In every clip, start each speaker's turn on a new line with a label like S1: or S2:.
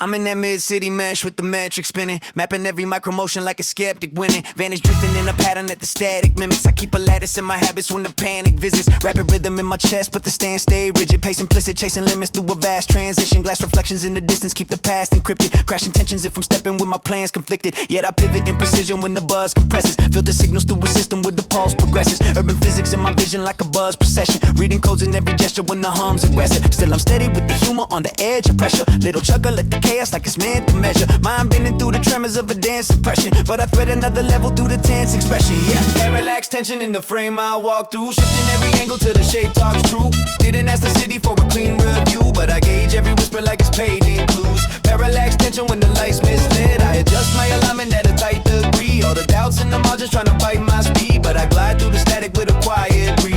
S1: I'm in that mid-city mesh with the metric spinning, mapping every micro motion like a skeptic winning. Vantage drifting in a pattern that the static mimics. I keep a lattice in my habits when the panic visits. Rapid rhythm in my chest, but the stand stay rigid. Pace implicit, chasing limits through a vast transition. Glass reflections in the distance, keep the past encrypted. Crashing tensions if I'm stepping with my plans conflicted. Yet I pivot in precision when the buzz compresses. Filter signals through a system with the pulse progresses. Urban physics in my vision like a buzz procession. Reading codes in every gesture when the hum's aggressive. Still I'm steady with the humor on the edge of pressure. Little chuckle at the chaos like it's meant to measure. Mind bending through the tremors of a dance impression, but I thread another level through the tense expression. Yeah, parallax tension in the frame I walk through, shifting every angle till the shape talks true. Didn't ask the city for a clean review, but I gauge every whisper like it's paid in clues. Parallax tension when the light's misled. I adjust my alignment at a tight degree. All the doubts in the margins trying to bite my speed, but I glide through the static with a quiet breeze.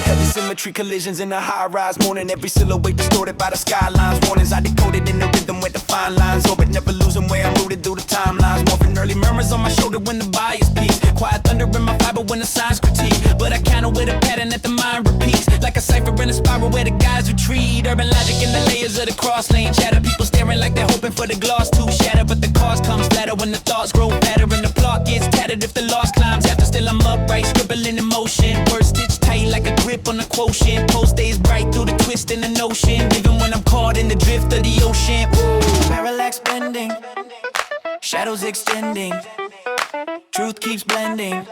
S1: Heavy symmetry collisions in the high-rise morning. Every silhouette distorted by the skylines. Warnings I decoded in the rhythm with the fine lines. Orbit never losing where I'm rooted through the timelines. Morphing early murmurs on my shoulder when the bias peaks. Quiet thunder in my fiber when the signs critique. But I counter with a pattern that the mind repeats. Like a cipher in a spiral where the guys retreat. Urban logic in the layers of the cross lane chatter. People staring like they're hoping for the gloss to shatter. But the cause comes flatter when the thoughts grow fatter. And the plot gets tattered if the loss climbs after. Still I'm upright, scribbling in motion. Words stitched tight like a grip on the quotient. Pole stays bright through the twist in the notion. Even when I'm caught in the drift of the ocean. Ooh. Parallax bending, shadows extending, truth keeps blending,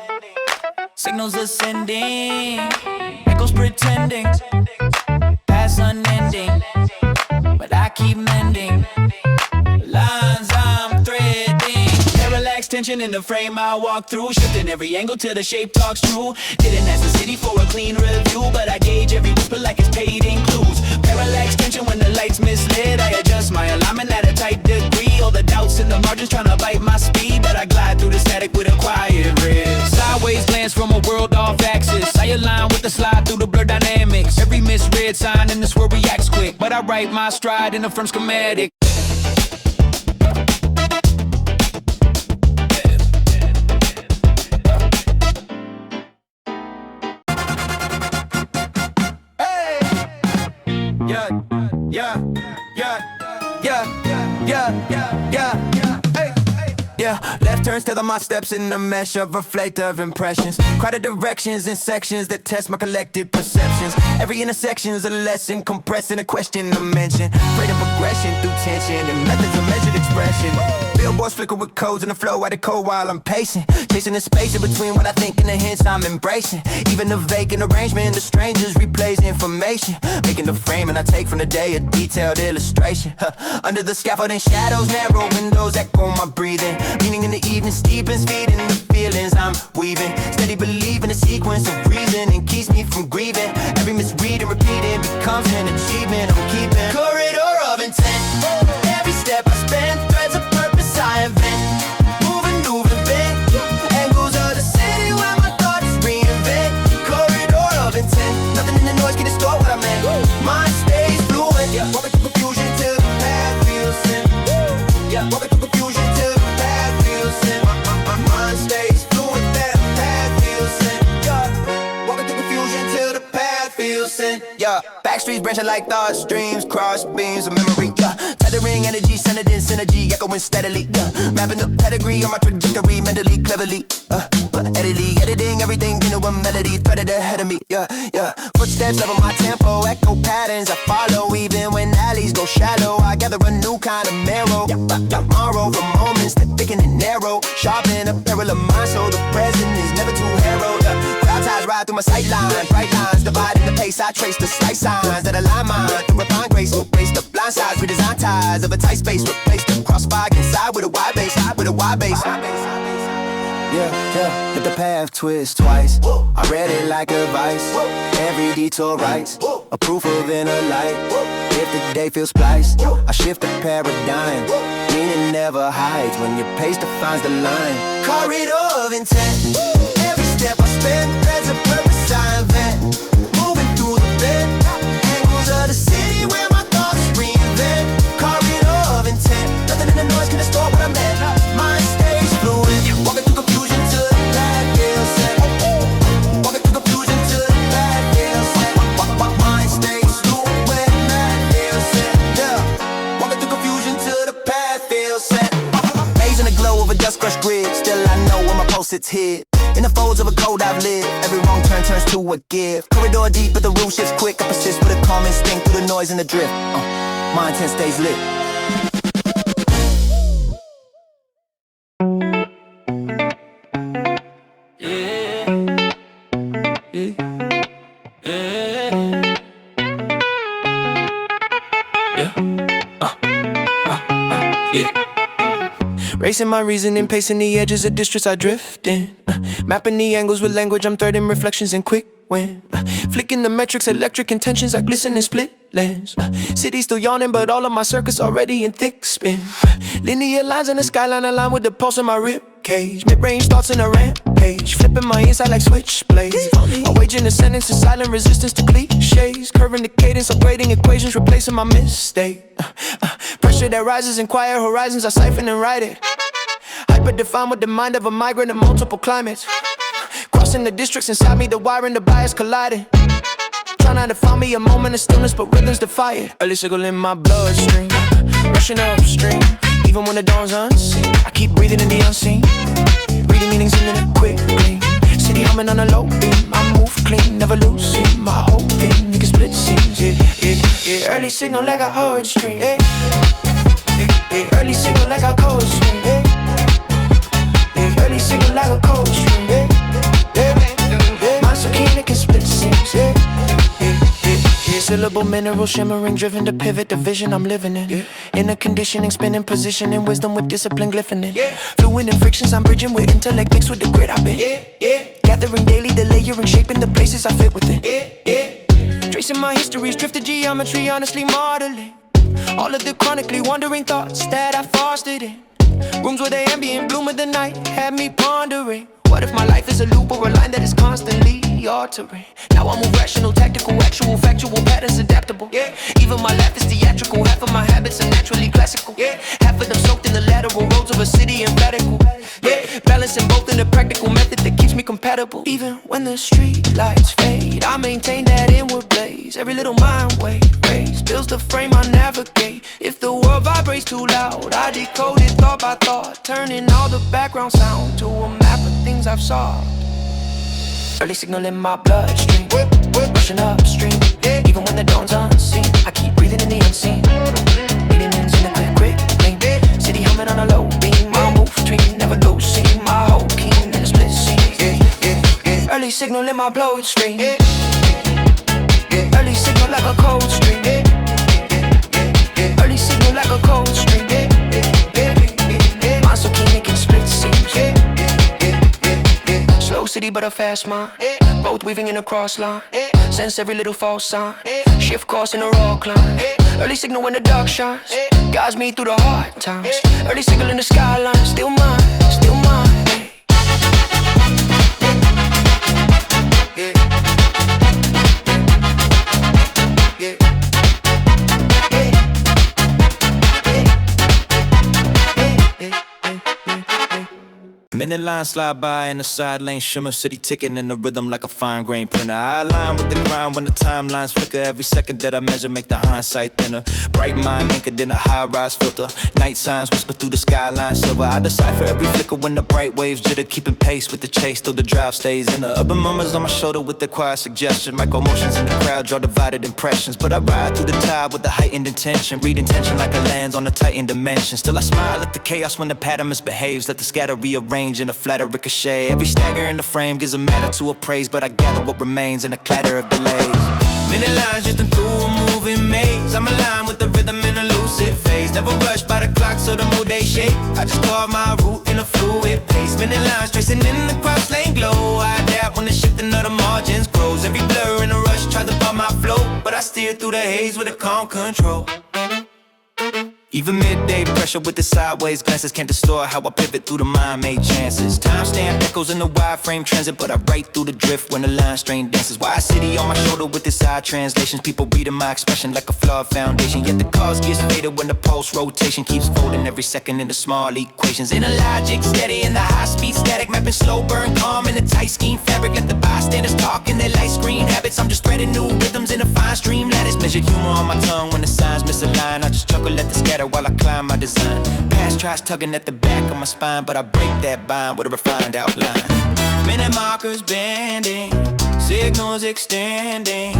S1: signals ascending, echoes pretending, past unending, but I keep mending lines I'm threading. Parallax tension in the frame I walk through, shifting every angle till the shape talks true. Didn't ask the city for a clean review, but I gauge every whisper like it's paid in clues. Parallax tension when the light's misled. I adjust my alignment at a tight degree. All the doubts in the margins trying to bite my speed, but I glide through the static with a quiet rib. Sideways glance from a world off axis. I align with the slide through the blur dynamics. Every misread sign in this world reacts quick, but I write my stride in a firm schematic. Yeah, left turns tether my steps in the mesh of reflective impressions. Crowded directions and sections that test my collective perceptions. Every intersection's a lesson, compressing a question to mention. Freedom progression through tension and methods of measured expression. Billboards flicker with codes in the flow at the code while I'm pacing. Chasing the space in between what I think and the hints I'm embracing. Even the vacant arrangement, the strangers replays information. Making the frame and I take from the day a detailed illustration. Under the scaffolding shadows, narrow windows echo my breathing. Meaning in the evening, steepens, feeding the feelings I'm weaving. Steady believing a sequence of reason and keeps me from grieving. Every misread and repeating becomes an achievement I'm keeping. Corridor of intent. Every step I spend, threads of purpose I invent. Moving, bent. Angles of the city where my thoughts reinvent. Corridor of intent. Nothing in the noise can distort what I meant. Mind stays fluent. Walking through confusion till the path feels sim. Walking through confusion till the path feels sim. My mind stays fluent, that path feels sim. Walking through confusion till the path feels sim. Back streets branching like thought streams, cross beams of memory. Tethering energy, centered in synergy, echoing steadily. Mapping the pedigree on my trajectory, mentally, cleverly. Editing everything into a melody, threaded ahead of me. Footsteps level my tempo, echo patterns I follow. Even when alleys go shallow, I gather a new kind of marrow. Tomorrow for moments that thicken and narrow, sharpen a parallel mind so the present is never too harrowed. Cloud ties ride through my sight line, bright lines dividing the pace. I trace the slight signs that align mine through refine grace. Erase the blind sides, redesign ties of a tight space. Replace the crossfire inside with a wide base, Let the path twist twice. I read it like a vice. Every detour writes a proof of inner light. If the day feels spliced, I shift the paradigm. Meaning never hides when your pace defines the line. Corridor of intent. Every step I spend, there's a purpose I invent. Moving through the bend, angles of the city where my thoughts reinvent. Corridor of intent. Nothing in the noise can distort what I meant. Mind stays fluid. Walking through confusion till the path feels set. Walking through confusion till the path feels set. Mind stays fluid when the path feels set. crushed grid. Still I know where my pulse sits hid. In the folds of a code I've lived. Every wrong turn turns to a give. Corridor deep but the rule shifts quick. I persist with a calm instinct through the noise and the drift. My intent stays lit. Racing my reasoning, pacing the edges of districts I drift in. Mapping the angles with language, I'm threading reflections in quick win. Flicking the metrics, electric intentions, I glisten in split lens. City still yawning, but all of my circuits already in thick spin. Linear lines in the skyline align with the pulse in my rib cage. Mid-range thoughts in a rampage, flipping my inside like switchblades. I'm waging a sentence of silent resistance to cliches. Curving the cadence, upgrading equations, replacing my mistake. Pressure that rises in quiet horizons, I siphon and write it. Hyper-defined with the mind of a migrant in multiple climates. Crossing the districts inside me, the wire and the bias colliding. Trying to find me a moment of stillness, but rhythms defy it. Early signal in my bloodstream, rushing upstream. Even when the dawn's unseen, I keep breathing in the unseen. Reading meanings in the quick clean. City humming on a low beam, I move clean, never losing my whole thing. Niggas split scenes, yeah. Early signal like a hard stream, yeah. Early signal like a cold stream, yeah. Early signal like a cold stream, yeah. Mind so keen it can split seams, yeah. Syllable mineral shimmering, driven to pivot the vision I'm living in. Inner conditioning, spinning positioning, wisdom with discipline glyphing in. Fluent in frictions I'm bridging with intellect mixed with the grit I've been. Gathering daily, the layering, shaping the places I fit within. Tracing my histories, drifted geometry, honestly modeling all of the chronically wandering thoughts that I fostered in. Rooms where the ambient bloom of the night had me pondering. What if my life is a loop or a line that is constantly altering? Now I move rational, tactical, actual, factual patterns adaptable. Even my laugh is theatrical. Half of my habits are naturally classical. Half of them soaked in the lateral roads of a city emphatical. Balancing both in the practical method that keeps me compatible. Even when the street lights fade, I maintain that inward blaze. Every little mind wave raise builds the frame I navigate. If the world vibrates too loud, I decode it thought by thought, turning all the background sound to a map of things I've solved. Early signal in my bloodstream, rushing upstream. Even when the dawn's unseen, I keep breathing in the unseen. Meeting ends in a quick clean. City humming on a low beam. I'll move between, never losing my whole keen in a split scene. Early signal in my bloodstream. Early signal like a cold stream. Early signal like a cold stream. Mind so keen it can split seams. Slow city but a fast mind, both weaving in a cross line. Sense every little false sign, shift course in a raw climb. Early signal when the dark shines, guides me through the hard times. Early signal in the skyline, still mine, still mine. Minute lines slide by in the side lane, shimmer, city ticking in the rhythm like a fine grain printer. I align with the grind when the timelines flicker. Every second that I measure make the hindsight thinner. Bright mind anchored in a high-rise filter. Night signs whisper through the skyline silver. I decipher every flicker when the bright waves jitter, keeping pace with the chase till the drive stays in the urban murmurs on my shoulder with the quiet suggestion. Micro motions in the crowd draw divided impressions, but I ride through the tide with the heightened intention. Read intention like a lens on a tightened dimension. Still I smile at the chaos when the pattern misbehaves. Let the scatter rearrange in a flatter ricochet. Every stagger in the frame gives a matter to appraise, but I gather what remains in a clatter of delays. Many lines drifting through a moving maze. I'm aligned with the rhythm in a lucid phase. Never rushed by the clock so the mood they shape. I just carve my route in a fluid pace. Many lines tracing in the cross lane glow. I adapt when the shifting of the margins grows. Every blur in a rush tries to bar my flow, but I steer through the haze with a calm control. Even midday pressure with the sideways glances can't distort how I pivot through the mind-made chances. Timestamp echoes in the wide frame transit, but I break through the drift when the line strain dances. Wide city on my shoulder with its side translations. People reading my expression like a flawed foundation. Yet the cause gets faded when the pulse rotation keeps folding every second into small equations. Inner logic steady in the high-speed static, mapping slow burn calm in a tight scheme fabric. Let the bystanders talk in their light screen habits. I'm just threading new rhythms in a fine stream lattice. Measured humor on my tongue when the signs misalign. I just chuckle at the scatter shadow while I climb my design. Past tries tugging at the back of my spine, but I break that bind with a refined outline. Minute markers bending, signals extending,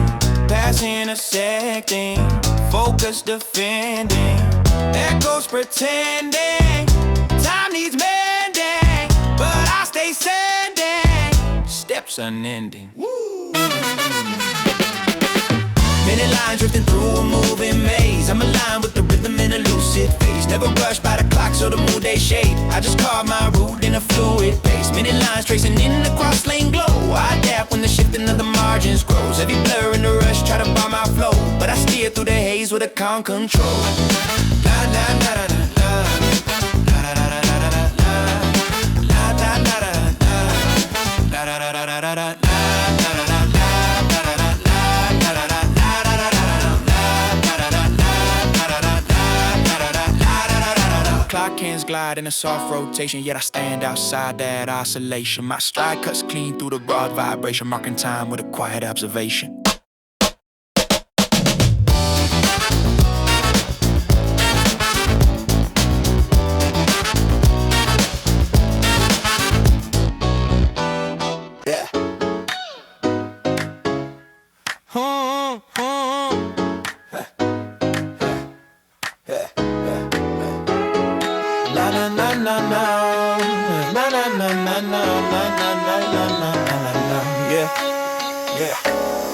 S1: past intersecting, focus defending, echoes pretending, time needs mending, but I stay sending, steps unending. Many lines drifting through a moving maze. I'm aligned with the rhythm in a lucid phase. Never rushed by the clock so the mood they shape. I just carve my route in a fluid pace. Many lines tracing in the cross lane glow. I adapt when the shifting of the margins grows. Every blur in the rush try to bar my flow, but I steer through the haze with a calm control. La la la la la la. La la la la la la la. La la la la la. La la la la la la. Clock hands glide in a soft rotation, yet I stand outside that oscillation. My stride cuts clean through the broad vibration, marking time with a quiet observation. Yeah.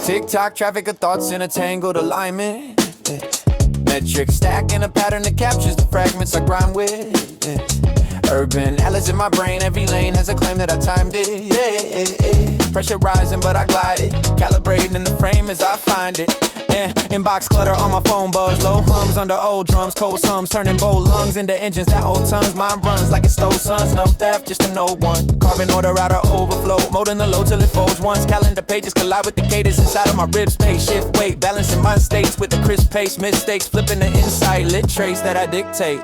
S1: Tick-tock, traffic of thoughts in a tangled alignment. Metric stacking a pattern that captures the fragments I grind with. Urban atlas in my brain, every lane has a claim that I timed it. Pressure rising, but I glide it. Calibrating in the frame as I find it. Inbox clutter on my phone buzz. Low hums under old drums. Cold sums turning bold lungs into engines that hold tons. Mine runs like it stole sons. No theft, just a no one. Carving order out of overflow. Molding the low till it folds once. Calendar pages collide with the cadence inside of my rib space. Shift weight, balancing my states with the crisp pace. Mistakes, flipping the insight. Lit trace that I dictate.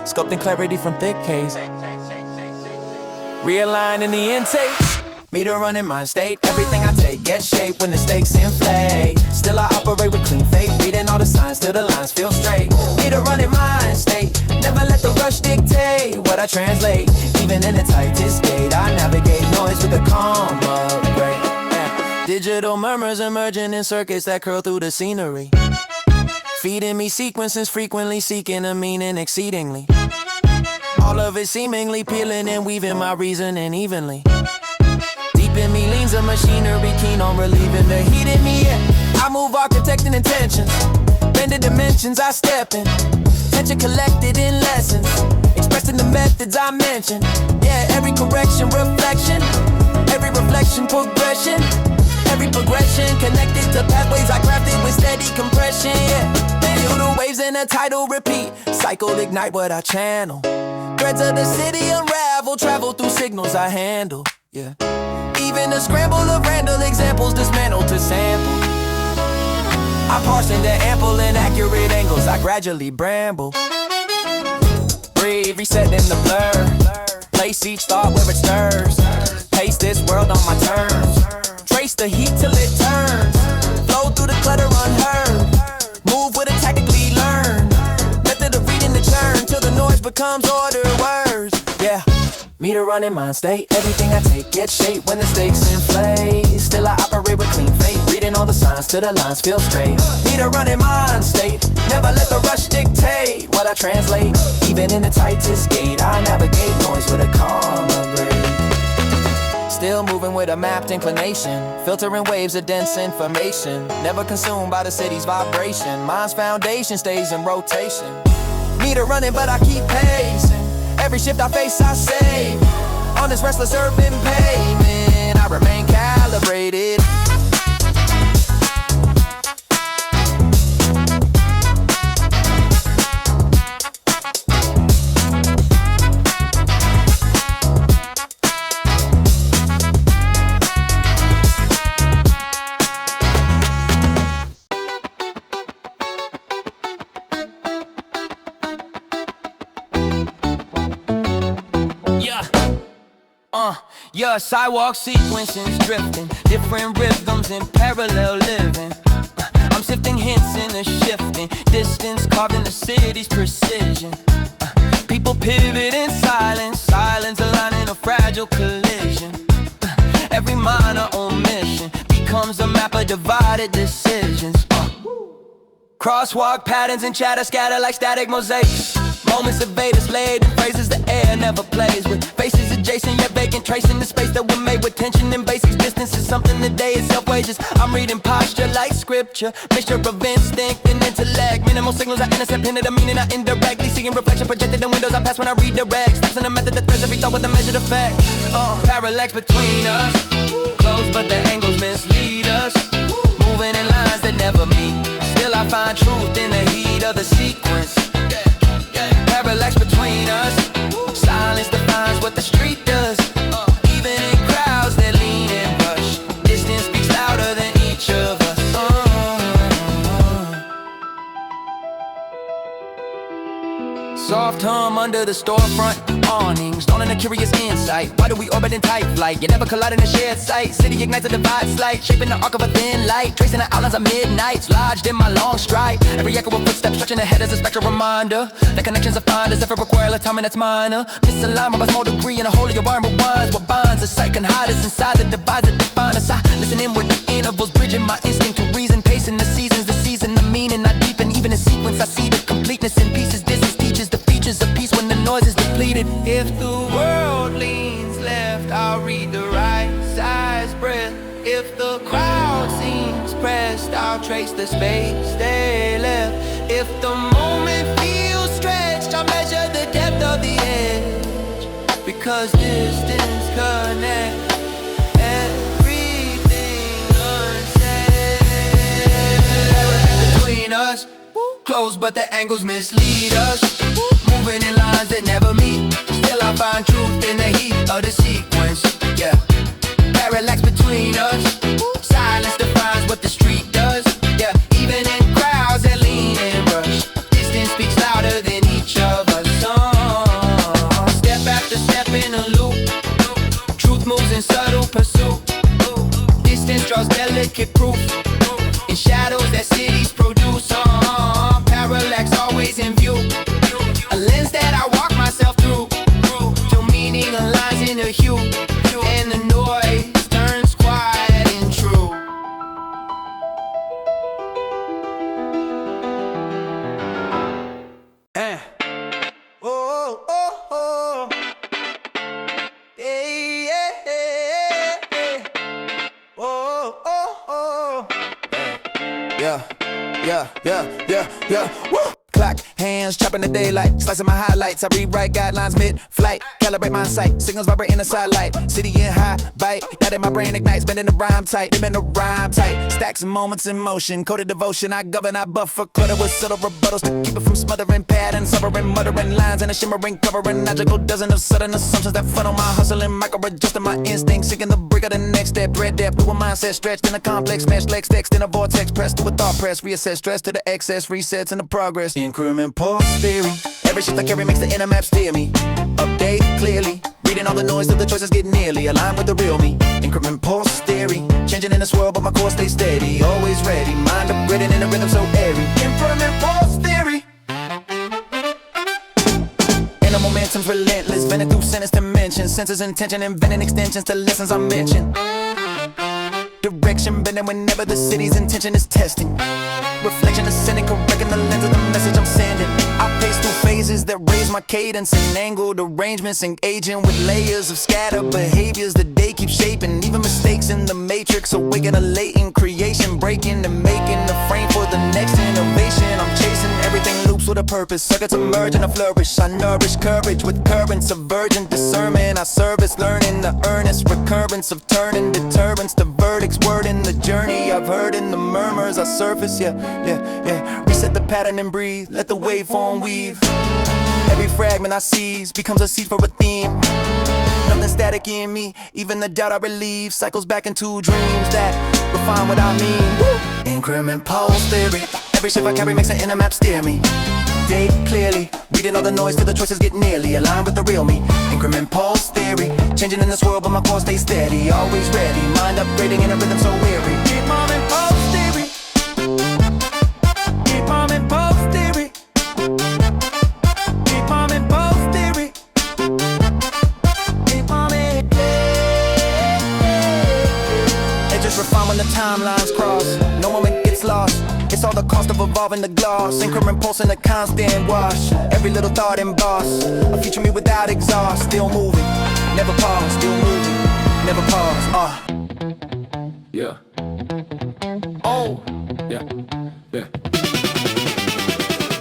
S1: Sculpting clarity from thick haze. Realigning the intake. Meter running mind state. Everything I take gets shape when the stakes inflate. Still I operate with clean faith. Reading all the signs till the lines feel straight. Meter running mind state. Never let the rush dictate what I translate. Even in the tightest gate, I navigate noise with a calm upgrade. Digital murmurs emerging in circuits that curl through the scenery. Feeding me sequences, frequently seeking a meaning exceedingly. All of it seemingly peeling and weaving my reasoning evenly. Deep in me leans a machinery keen on relieving the heat in me. Yeah. I move architecting intentions. Bending dimensions I step in. Tension collected in lessons. Expressing the methods I mentioned. Yeah, every correction, reflection. Every reflection, progression. Every progression connected to pathways I crafted with steady compression. Yeah. Feel the waves in a tidal repeat. Cycle ignite what I channel. Threads of the city unravel. Travel through signals I handle. Yeah. Even the scramble of random examples dismantled to sample. I parse into ample and accurate angles. I gradually bramble. Breathe, resetting the blur. Place each thought where it stirs. Pace this world on my terms. Trace the heat till it turns. Flow through the clutter unheard. Move with it tactically learned. Method of reading the churn till the noise becomes order words. Yeah. Meter running mind state. Everything I take gets shape when the stakes inflate. Still I operate with clean faith. Reading all the signs till the lines feel straight. Meter running mind state. Never let the rush dictate what I translate. Even in the tightest gate, I navigate noise with a calm grade. Still moving with a mapped inclination. Filtering waves of dense information. Never consumed by the city's vibration. Mind's foundation stays in rotation. Meter running but I keep pacing. Every shift I face, I save. On this restless urban pavement, I remain calibrated. Yeah, sidewalk sequences drifting, different rhythms in parallel living. I'm sifting hints in the shifting distance carved in the city's precision. People pivot in silence, silence aligning a fragile collision. Every minor omission becomes a map of divided decisions. Crosswalk patterns and chatter scatter like static mosaics. Moments evade us laid in phrases the air never plays with. Faces adjacent yet vacant, tracing the space that were made with tension and basics. Distance is something the day itself wages. I'm reading posture like scripture, mixture of instinct and intellect. Minimal signals I intercept, hinted a meaning I indirectly. Seeing reflection projected in windows I pass when I read direct. Steps in a method that threads every thought with a measured effect. Parallax between us, close but the angles mislead us. Moving in lines that never meet, still I find truth in the heat of the sequence. Parallax between us, silence defines what the street does. Even in crowds that lean and rush, distance speaks louder than each of us. Soft hum under the storefront awnings, dawning a curious insight. Why do we orbit in tight flight? You never collide in a shared sight. City ignites a divide slight, shaping the arc of a thin light, tracing the outlines of midnights, lodged in my long stride. Every echo of footsteps stretching ahead as a spectral reminder. The connections I find as if it require a timing that's minor. Misalignment by small degree in a hole of your arm rewinds. What binds us, sight can hide us inside the divides that define us. I listen in with the intervals, bridging my instinct to reason, pacing the seasons, the season, the meaning I deepen. Even in sequence I see the completeness in pieces. Distance teaches the features of peace when the noise is depleted. If the world leans left, I'll read the right side's breath. If the crowd seems pressed, I'll trace the space they left. If the moment feels stretched, I'll measure the depth of the edge. Because distance connects everything unsaid. Between us, close but the angles mislead us. Moving in lines that never meet, still I find truth in the heat of the sequence. Yeah, parallax between us, silence defines what the street does. Yeah, even in crowds that lean and rush, distance speaks louder than each of us. Step after step in a loop, truth moves in subtle pursuit. Distance draws delicate proof in shadows that cities produce. Parallax always in view, a lens that I walk myself through, till meaning aligns in a hue, and the noise turns quiet and true. Oh, oh, oh. Yeah, yeah, yeah. Oh, oh, oh. Yeah. Woo! Clock, hands chopping the daylight, slicing my highlights. I rewrite guidelines mid-flight, calibrate my sight, signals vibrate in the sidelight. City in high bite, that in my brain ignites, bending the rhyme tight, bending the rhyme tight. Stacks of moments in motion, coded devotion. I govern, I buffer, clutter with subtle rebuttals to keep it from smothering patterns, suffering, muttering lines, and a shimmering covering. Logical dozen of sudden assumptions that funnel my hustling, micro-adjusting my instincts, seeking the break of the next step. Dread depth through a mindset stretched in a complex mesh, legs text in a vortex, pressed to a thought press, reassess stress to the excess, resets and the progress. Increment pulse theory, every shift I carry makes the inner map steer me. Update clearly, reading all the noise till the choices get nearly aligned with the real me. Increment pulse theory, changing in this world but my course stays steady. Always ready, mind upgrading in a rhythm so airy. Increment pulse theory. Inner momentum's relentless, bending through sentence dimensions, senses intention, inventing extensions to lessons I mentioned. Direction bending whenever the city's intention is testing. Reflection ascending, correcting the lens of the message I'm sending. I pace through phases that raise my cadence and angled arrangements, engaging with layers of scattered behaviors that they keep shaping. Even mistakes in the matrix awaken a latent creation, breaking and making the frame for the next innovation. I'm chasing everything loops with a purpose, circuits emerge and I flourish. I nourish courage with currents of virgin discernment. I service learning the earnest recurrence of turning deterrence to verdicts, wording the journey I've heard in the murmurs I surface. Yeah. Reset the pattern and breathe, let the waveform weave. Every fragment I seize becomes a seed for a theme. Nothing static in me, even the doubt I relieve cycles back into dreams that refine what I mean. Woo! Increment pulse theory, every shift I carry makes an inner map steer me. Date clearly, reading all the noise till the choices get nearly aligned with the real me. Increment pulse theory, changing in this world but my course stays steady. Always ready, mind upgrading in a rhythm so weary. Increment pulse theory. evolving the gloss. Increment pulsing a constant wash. Every little thought embossed. A future me without exhaust. Still moving, never pause. Still moving, never pause.
S2: Yeah. Oh. Yeah. Yeah.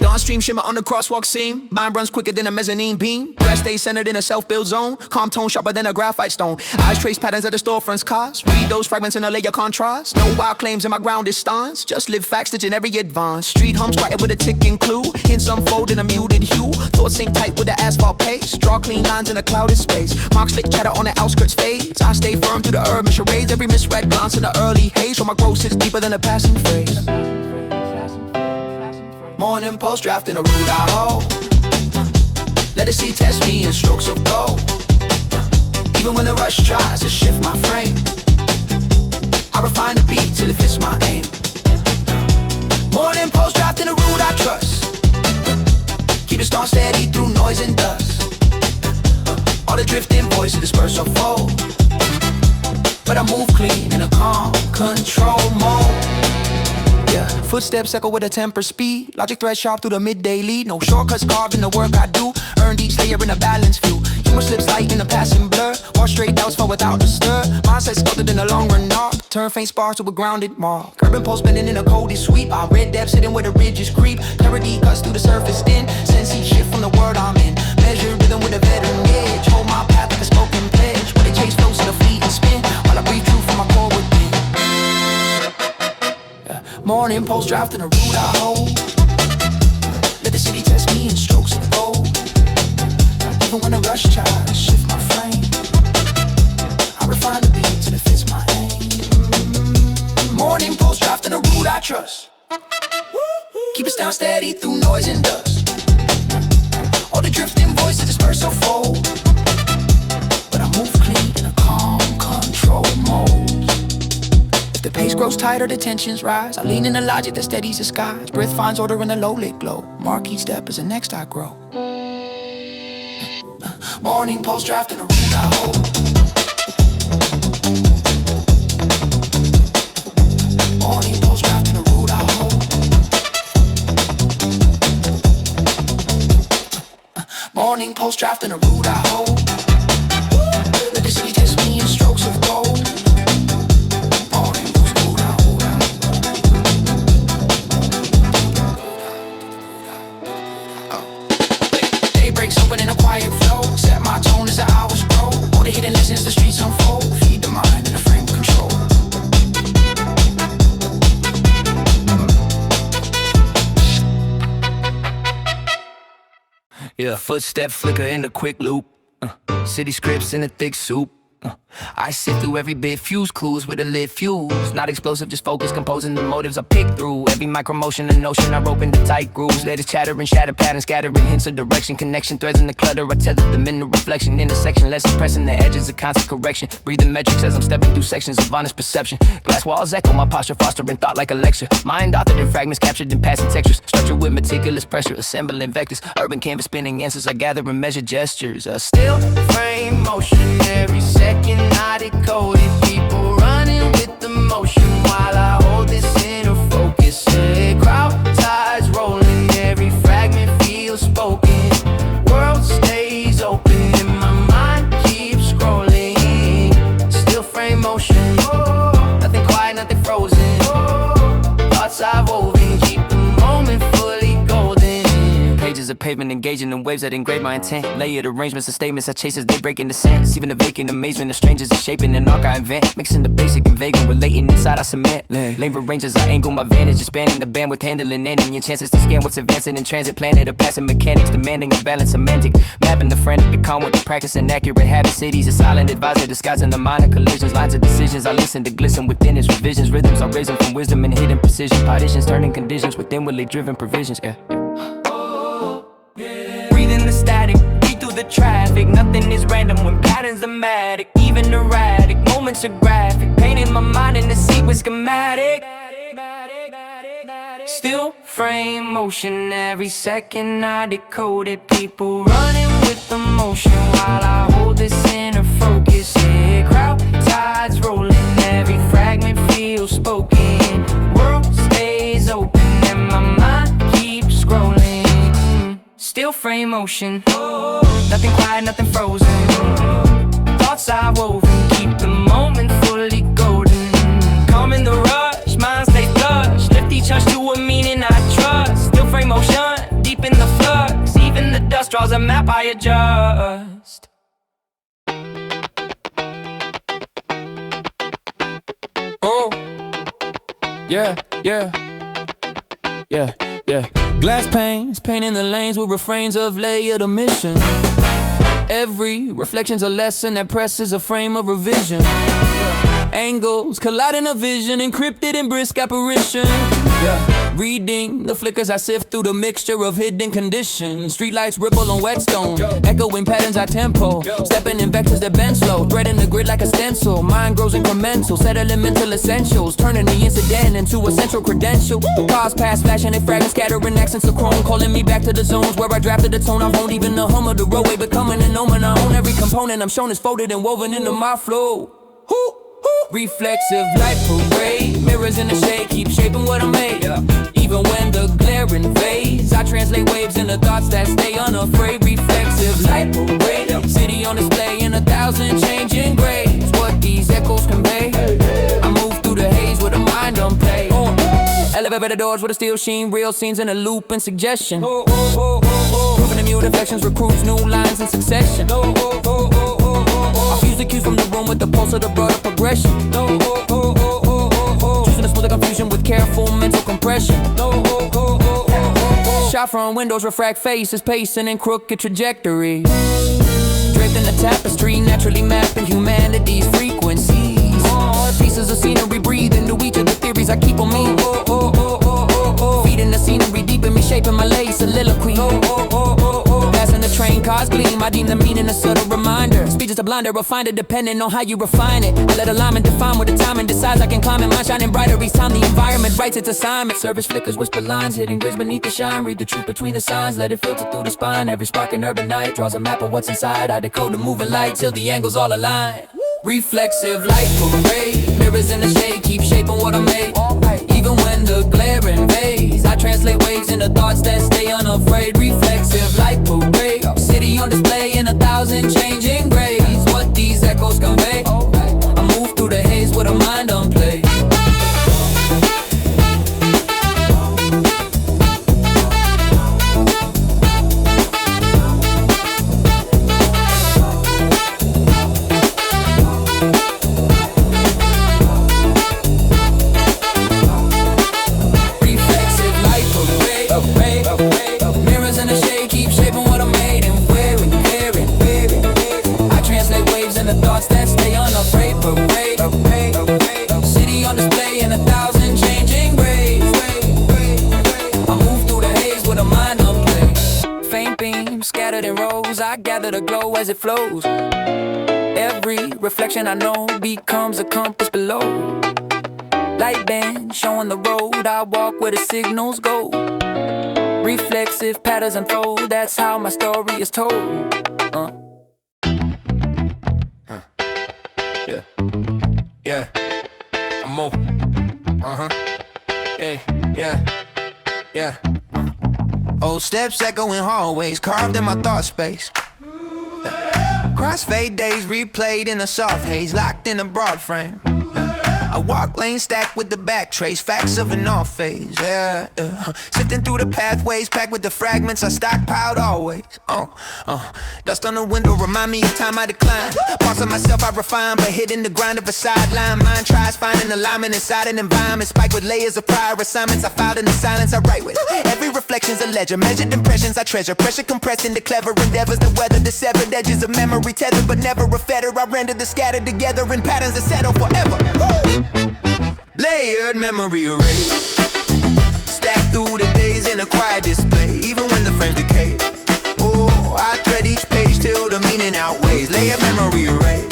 S2: Dawn stream shimmer on the crosswalk seam. Mind runs quicker than a mezzanine beam. Breath stays centered in a self-built zone. Calm tone sharper than a graphite stone. Eyes trace patterns of the storefront's cars. Read those fragments in a layer contrast. No wild claims in my grounded stance. Just live facts to generic advance. Street hums quiet with a ticking clue. Hints unfold in a muted hue. Thoughts sink tight with the asphalt pace. Draw clean lines in a clouded space. Marks flick chatter on the outskirts fades. I stay firm through the urban charades. Every misread glance in the early haze. So my growth sits deeper than a passing phrase. Morning post draft in a rude I hold. Let the sea test me in strokes of gold. Even when the rush tries to shift my frame, I refine the beat till it fits my aim. Morning post draft in a rude I trust. Keep it stone steady through noise and dust. All the drifting voices disperse or fold, but I move clean in a calm control mode. Yeah. Footsteps echo with a temper speed. Logic thread sharp through the midday lead. No shortcuts carved in the work I do. Earned each layer in a balanced view. Humor slips light in a passing blur. Wash straight doubts fall without a stir. Mindset sculpted in a long run arc. Turn faint sparks to a grounded mark. Urban pulse bending in a coldest sweep. I red depths sitting where the ridges creep. Clarity cuts through the surface thin. Sense each shift from the word I'm in. Measure rhythm with a veteran edge. Hold my path like a spoken pledge. Where they chase flows in a fleet and spin. While I breathe truth from my core within. Morning post draft in a rude I hold. Let the city test me in strokes of gold. Even when the rush tries to shift my frame, I refine the beat till it fits my aim. Morning post draft in a rude I trust. Keep it down steady through noise and dust. All the drifting voices disperse or fold, but I move clean in a calm control mode. The pace grows tighter, the tensions rise. I lean in the logic that steadies the skies. Breath finds order in the low-lit glow. Mark each step as the next I grow. Morning post draft in a rude I hold. Morning post draft in a rude I hold. Morning post draft in a rude I hold. Let the city test me in strokes of gold. Breaks open in a quiet flow. Set my tone as the hours grow. All the hidden lessons the streets unfold. Feed the mind in a frame of control. Yeah, footstep flicker in the quick loop. City scripts in a thick soup. I sit through every bit, fuse clues with a lit fuse. Not explosive, just focus, composing the motives I pick through. Every micro motion and notion I rope into tight grooves. Let it chatter and shatter patterns, scattering hints of direction. Connection threads in the clutter, I tether them in the reflection. Intersection, less pressing the edges of constant correction. Breathing metrics as I'm stepping through sections of honest perception. Glass walls echo my posture, fostering thought like a lecture. Mind authored in fragments, captured in passing textures. Structured with meticulous pressure, assembling vectors. Urban canvas spinning answers, I gather and measure gestures. A still frame motion every second. I decode it, people running with the motion while I hold this inner focus. Crowd tides rolling, every fragment feels spoken. World stays open and my mind keeps scrolling. Still frame motion, nothing quiet, nothing frozen. Thoughts I've woven, keep the moment fully golden. Pages of pavement engaging in waves that engrave my intent. Layered arrangements of statements I chase as they break into sense. Even the vacant amazement of strangers is shaping an arc I invent. Mixing the basic and vague and relating inside I cement. Lane ranges I angle my vantage, expanding the bandwidth, handling any chances to scan what's advancing in transit. Planet of passing mechanics, demanding a balance semantic. Mapping the frantic, the calm with the practice and accurate habit. Cities a silent advisor, disguising the minor collisions. Lines of decisions I listen to glisten within its revisions. Rhythms are risen from wisdom and hidden precision. Partitions turning conditions within willly driven provisions. Breathing the static, beat through the traffic. Nothing is random when patterns are matic. Even erratic, moments are graphic. Painting my mind in the sequence schematic. Still frame motion every second I decode it. People running with the motion while I hold this inner focus. Yeah, crowd tides rolling, every fragment feels spoken. World stays open and my mind still frame motion. Nothing quiet, nothing frozen. Thoughts are woven, keep the moment fully golden. Calm in the rush, Mindstate flush. Lift each hunch to a meaning I trust. Still frame motion, deep in the flux. Even the dust draws a map I adjust.
S3: Oh, yeah, yeah, yeah, yeah. Glass panes, painting the lanes with refrains of layered omission. Every reflection's a lesson that presses a frame of revision. Angles colliding a vision, encrypted in brisk apparition. Reading the flickers I sift through the mixture of hidden conditions. Streetlights ripple on whetstone, echoing patterns I tempo. Stepping in vectors that bend slow, threading the grid like a stencil. Mind grows incremental, settling mental essentials, turning the incident into a central credential. Cars pass, flashing in fragments, scattering accents of chrome, calling me back to the zones where I drafted the tone. I've honed even the hum of the roadway, becoming an omen. I own every component I'm shown is folded and woven into my flow. Reflexive light parade, mirrors in the shade, keep shaping what I made. Even when the glare invades, I translate waves into thoughts that stay unafraid. Reflexive light parade, city on display in 1,000 changing grades. What these echoes convey, I move through the haze with a mind on play. Elevator doors with a steel sheen, real scenes in a loop and suggestion. Proving the mute affections, recruits new lines in succession. I fuse the cues from the room with the pulse of the broader progression. Choosing to smooth the confusion with careful mental compression. Shot from windows refract faces, pacing in crooked trajectories. Draped in the tapestry, naturally mapping humanity's frequencies. Pieces of scenery breathe into each of the theories I keep on me. Feeding the scenery deep in me, shaping my lace soliloquy. Passing the train cars gleam, I deem the meaning a subtle reminder. Speech is a blinder, refined it depending on how you refine it. I let alignment define what the timing decides I can climb it. Mine shining brighter each time the environment writes its assignment. Surface flickers, whisper lines, hitting grids beneath the shine. Read the truth between the signs, let it filter through the spine. Every spark in urban night draws a map of what's inside. I decode the moving light till the angles all align. Reflexive light parade, mirrors in the shade, keep shaping what I made. Even when the glare invades, I translate waves into thoughts that stay unafraid. Reflexive light parade, city on display in 1,000 changing grades. What these echoes convey, I move through the haze with a mind on play. Mirrors in the shade, keep shaping what I made. And wearing, I translate waves into thoughts that stay unafraid. Parade, city on display in 1,000 changing grades. I move through the haze with a mind on play. Faint beams scattered in rows, I gather the glow as it flows. Every reflection I know becomes a compass below. Light band showing the road, I walk where the signals go. Reflexive patterns unfold, that's how my story is told.
S1: Yeah, I'm moving. Yeah. Old steps echoing hallways, carved in my thought space. Crossfade days replayed in a soft haze, locked in a broad frame. I walk lane stacked with the back trace, facts of an off phase, sifting through the pathways, packed with the fragments I stockpiled always. Dust on the window remind me of time I decline. Parts of myself I refine, but hidden the grind of a sideline. Mind tries finding alignment inside an environment, spiked with layers of prior assignments I filed in the silence I write with. Every reflection's a ledger, measured impressions I treasure. Pressure compressed into clever endeavors to weather the severed edges of memory tethered, but never a fetter. I render the scattered together in patterns that settle forever. Layered memory array, stacked through the days in a quiet display. Even when the frames decay, I thread each page till the meaning outweighs. Layered memory array,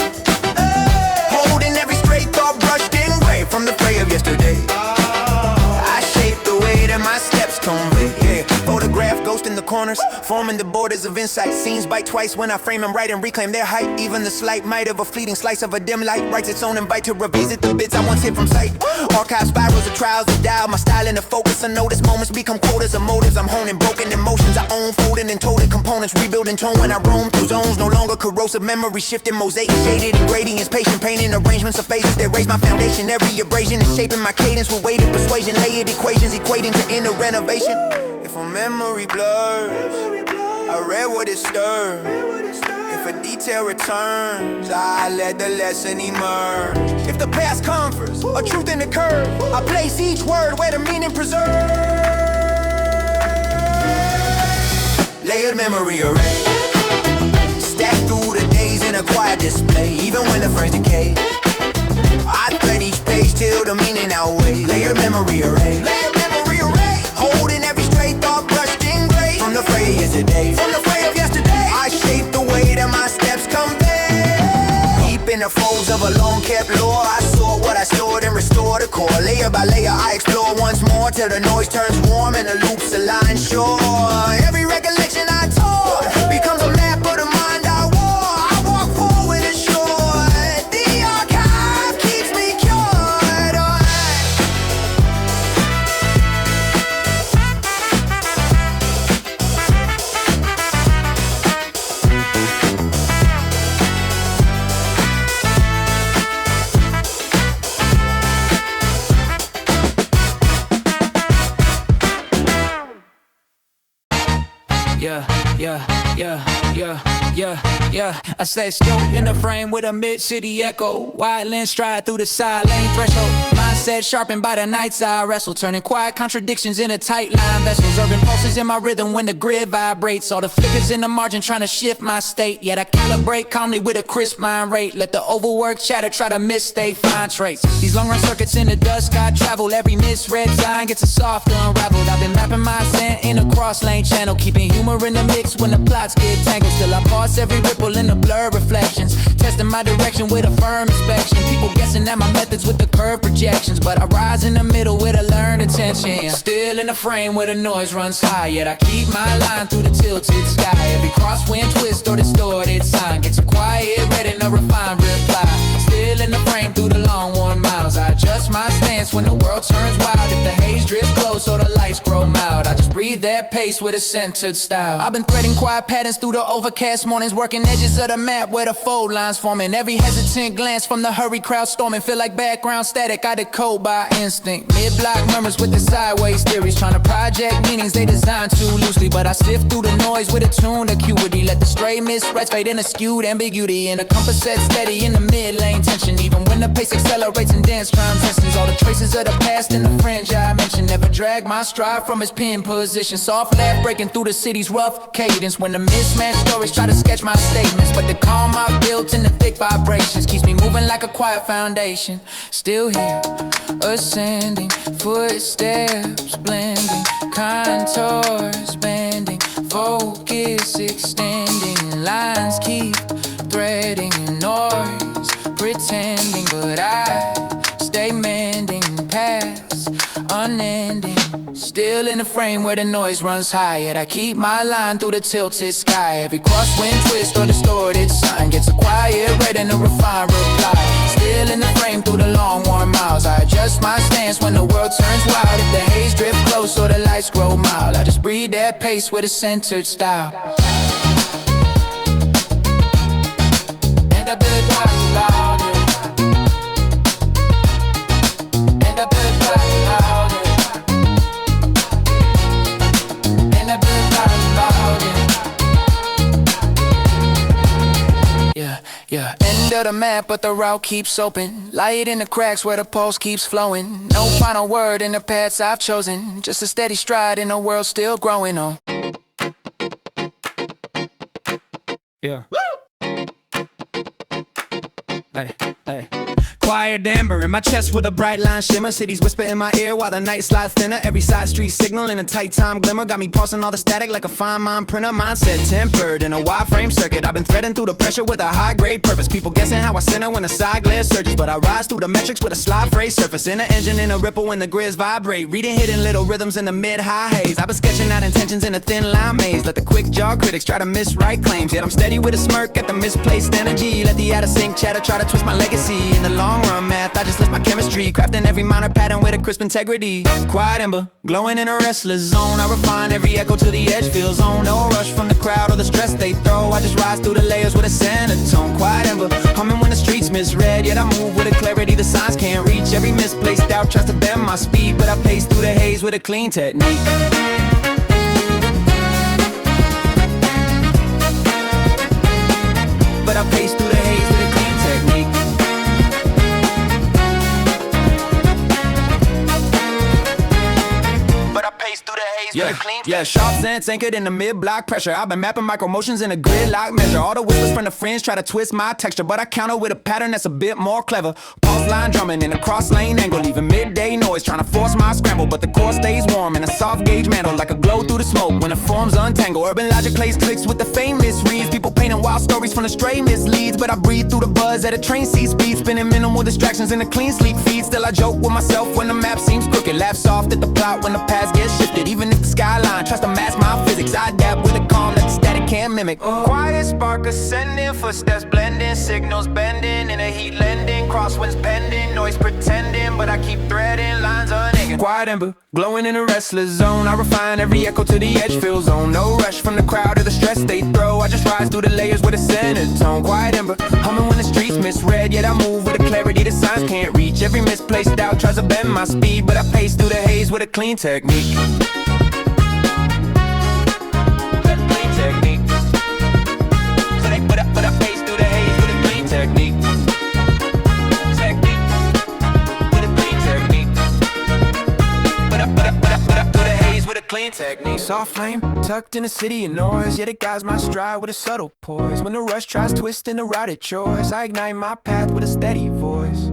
S1: holding every stray thought brushed in gray from the fray of yesterday. I shape the way that my steps convey. Photograph ghost in the corners, forming the border borders of insight. Scenes bite twice when I frame them right and reclaim their height. Even the slight might of a fleeting slice of a dim light writes its own invite to revisit the bits I once hid from sight. Archive spirals of trials of doubt, my style in the focus. I notice moments become quotas of motives. I'm honing broken emotions I own, folding and toted components, rebuilding tone when I roam through zones. No longer corrosive memory, shifting mosaic, shaded ingredients, patient painting arrangements of phases that raise my foundation. Every abrasion is shaping my cadence with weighted persuasion, layered equations equating to inner renovation. If a memory blurs, I read what it stirs. If a detail returns, I let the lesson emerge. If the past comforts, a truth in the curve, I place each word where the meaning preserved. Layered memory array, stacked through the days in a quiet display. Even when the frames decay, I thread each page till the meaning outweighs. Layered memory array, layered memory array, holding every stray thought brushed in gray. From the fray of yesterday, from the fray of yesterday, I shape the way that my steps convey. Deep in the folds of a long-kept lore, I saw what I stored and restored the core. Layer by layer, I explore once more till the noise turns warm and the loops align sure. Every recollection I tore becomes a map of the mind I wore. I walk forward assured, the archive keeps me cured.
S3: Yeah. I stay still in the frame with a mid-city echo. Wide lens stride through the side lane threshold. Mindset sharpened by the nights I wrestle, turning quiet contradictions into tight line vessels. Urban pulses in my rhythm when the grid vibrates. All the flickers in the margin trying to shift my state. Yet I calibrate calmly with a crisp mind rate. Let the overworked chatter try to misstate fine traits. These long run circuits in the dust I travel. Every misread sign gets a softer unraveled. I've been mapping my scent in a cross lane channel, keeping humor in the mix when the plots get tangled. Still I pause every ripple in the blur reflections, testing my direction with a firm inspection. People guessing at my methods with the curved projections, but I rise in the middle with a learned attention. Still in the frame where the noise runs high, yet I keep my line through the tilted sky. Every crosswind twist or distorted sign gets a quiet read and a refined reply. Still in the frame through the long worn miles, I adjust my stance when the world turns wild. If the haze drifts close or the lights grow mild, I just breathe that pace with a centered style. I've been threading quiet patterns through the overcast mornings, working edges of the map where the fold lines forming. Every hesitant glance from the hurried crowd storming feel like background static I decode by instinct. Mid-block murmurs with the sideways theories, trying to project meanings they designed too loosely. But I sift through the noise with a tuned acuity, let the stray misreads fade in a skewed ambiguity. And the compass set steady in the mid-lane tension, even when the pace accelerates in dance transitions. All the traces of the past in the fringe I mentioned never drag my stride from its pin position. Soft laugh breaking through the city's rough cadence when the mismatched stories try to sketch my statements. But the calm I've built in the thick vibrations keeps me moving like a quiet foundation. Still here, ascending, footsteps blending, contours bending, focus extending, lines keep threading, noise pretending, but I stay mending, past unending. Still in the frame where the noise runs high, yet I keep my line through the tilted sky. Every crosswind twist or distorted sign gets a quiet read and a refined reply. Still in the frame through the long warm miles, I adjust my stance when the world turns wild. If the haze drift close or the lights grow mild, I just breathe that pace with a centered style. And I build louder. And I build louder. And I build louder. Yeah. End of the map, but the route keeps open. Light in the cracks where the pulse keeps flowing. No final word in the paths I've chosen, just a steady stride in a world still growing on. Yeah. Hey.
S1: acquired Ember in my chest with a bright line shimmer. Cities whisper in my ear while the night slides thinner. Every side street signal in a tight time glimmer. Got me pausing all the static like a fine mind printer. Mindset tempered in a wide frame circuit. I've been threading through the pressure with a high grade purpose. People guessing how I center when the side glare surges, but I rise through the metrics with a slide phrase surface. In an engine in a ripple when the grids vibrate. Reading hidden little rhythms in the mid-high haze. I've been sketching out intentions in a thin line maze. Let the quick jaw critics try to miswrite claims. Yet I'm steady with a smirk at the misplaced energy. Let the out of sync chatter try to twist my legacy. In the long run math, I just list my chemistry. Crafting every minor pattern with a crisp integrity. Quiet ember, glowing in a restless zone. I refine every echo to the edge feel zone. No rush from the crowd or the stress they throw. I just rise through the layers with a center tone. Quiet ember, humming when the streets misread. Yet I move with a clarity the signs can't reach. Every misplaced doubt tries to bend my speed, but I pace through the haze with a clean technique. But I pace through the haze with a clean technique. But I pace through the haze with a clean technique. Yeah, sharp sense anchored in the mid-block pressure. I've been mapping micro motions in a gridlock measure. All the whispers from the fringe try to twist my texture, but I counter with a pattern that's a bit more clever. Pulse line drumming in a cross lane angle, leaving midday noise trying to force my scramble, but the core stays warm in a soft gauge mantle like a glow through the smoke when the forms untangle. Urban logic plays clicks with the famous reads. People painting wild stories from the stray misleads, but I breathe through the buzz at a train seat speed, spinning minimal distractions in a clean sleep feed. Still I joke with myself when the map seems crooked, laugh soft at the plot when the paths get shifted. Even if the skyline tries to mask my physics, I adapt with a calm that the static can't mimic. Quiet spark ascending, footsteps blending, signals bending in a heat lending, crosswinds pending, noise pretending, but I keep threading lines unegging. Quiet ember, glowing in a restless zone. I refine every echo to the edge feel zone. No rush from the crowd or the stress they throw. I just rise through the layers with a center tone. Quiet ember, humming when the streets misread. Yet I move with a clarity the signs can't reach. Every misplaced doubt tries to bend my speed, but I pace through the haze with a clean technique. But I pace through the haze with a clean technique. With a clean technique. But I through the haze with a clean technique. Soft flame, tucked in a city of noise, yet it guides my stride with a subtle poise. When the rush tries twisting the route it choice, I ignite my path with a steady voice.